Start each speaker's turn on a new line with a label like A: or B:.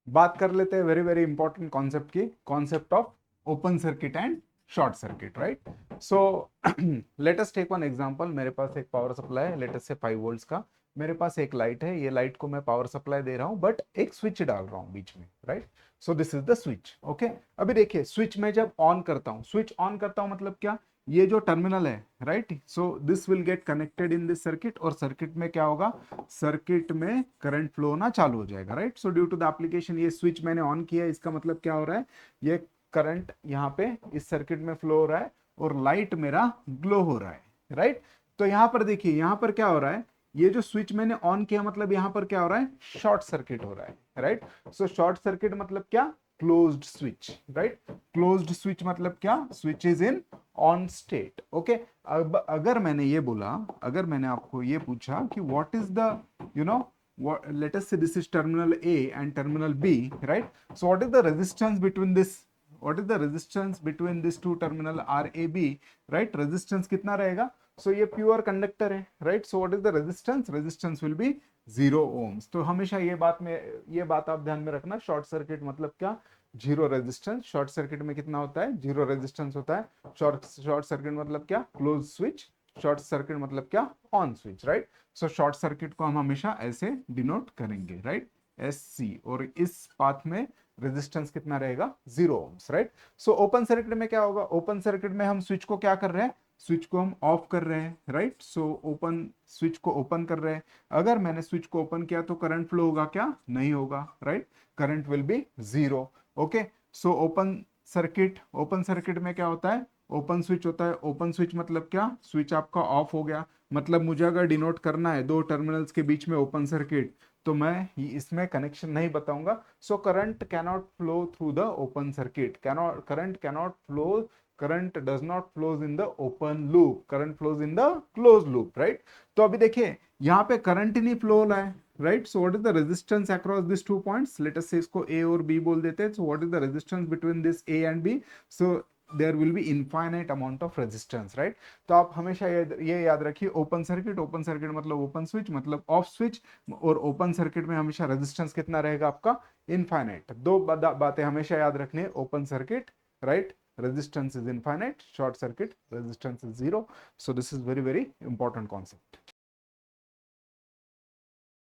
A: बात कर लेते हैं वेरी वेरी इंपॉर्टेंट कॉन्सेप्ट की, concept of open circuit and short circuit, right? So let us take one example. मेरे पास एक पावर सप्लाई है, लेट अस से 5 वोल्ट्स का। मेरे पास एक लाइट है, ये लाइट को मैं पावर सप्लाई दे रहा हूं, बट एक स्विच डाल रहा हूं बीच में, right? So this is the switch, okay. अभी देखिए, स्विच में जब ऑन करता हूं, स्विच ऑन करता हूं मतलब क्या, ये जो टर्मिनल है, right, so this will get connected in this circuit, और सर्किट में क्या होगा, सर्किट में करंट फ्लो होना चालू हो जाएगा, right? So due to the application, ये स्विच मैंने ऑन किया, इसका मतलब क्या हो रहा है, ये करंट यहाँ पे इस सर्किट में फ्लो हो रहा है और लाइट मेरा ग्लो हो रहा है, राइट? तो यहाँ पर देखिए, यहाँ पर क्या हो रहा है, ये जो स्विच मैंने ऑन किया मतलब यहाँ पर क्या हो रहा है, शॉर्ट सर्किट हो रहा है, राइट? सो शॉर्ट सर्किट मतलब क्या, closed switch, right? Closed switch मतलब क्या, switch is in on state, okay. अब अगर मैंने ये बोला, अगर मैंने आपको ये पूछा कि what is the, you know, let us say this is terminal A and terminal B, right? So what is the resistance between this, what is the resistance between this two terminal RAB, right? resistance कितना रहेगा? So ये pure conductor है, right? So what is the resistance? resistance will be 0 ohms. तो हमेशा ये बात में, ये बात आप ध्यान में रखना, शॉर्ट सर्किट मतलब क्या, जीरो रेजिस्टेंस। शॉर्ट सर्किट में कितना होता है, जीरो रेजिस्टेंस होता है। शॉर्ट सर्किट मतलब क्या, क्लोज स्विच। शॉर्ट सर्किट मतलब क्या, on switch, right? So short circuit को हम हमेशा ऐसे डिनोट करेंगे, राइट? S C. और इस पाथ में रेजिस्टेंस कितना रहेगा, 0 ohms, right? So open circuit में क्या होगा, ओपन सर्किट में हम स्विच को क्या कर रहे हैं, स्विच को हम ऑफ कर रहे हैं, राइट? सो ओपन स्विच को ओपन कर रहे हैं। अगर मैंने स्विच को ओपन किया तो करंट फ्लो होगा क्या, नहीं होगा, right? Current will be 0, okay. So open circuit, open circuit में क्या होता है, ओपन स्विच होता है। ओपन स्विच मतलब क्या, स्विच आपका ऑफ हो गया, मतलब मुझे अगर डिनोट करना है दो टर्मिनल्स के बीच में ओपन सर्किट, तो मैं इसमें कनेक्शन नहीं बताऊंगा। So current cannot flow through the open circuit, cannot, current cannot flow, current does not flows in the open loop, current flows in the close loop, right? तो अभी देखिए, यहाँ पे करंट ही नहीं फ्लो हो रहा है, right? So what is the resistance across this two points, let us say इसको ए और बी बोल देते हैं। So what is the resistance between this A and B? So there will be infinite amount of resistance, right? तो आप हमेशा ये याद रखिए, ओपन सर्किट, ओपन सर्किट मतलब ओपन स्विच मतलब ऑफ स्विच, और ओपन सर्किट में हमेशा रेजिस्टेंस कितना रहेगा आपका, इनफाइनाइट। दो बातें हमेशा याद रखनी है, open circuit, right, resistance is infinite, short circuit resistance is 0. So this is very very important concept.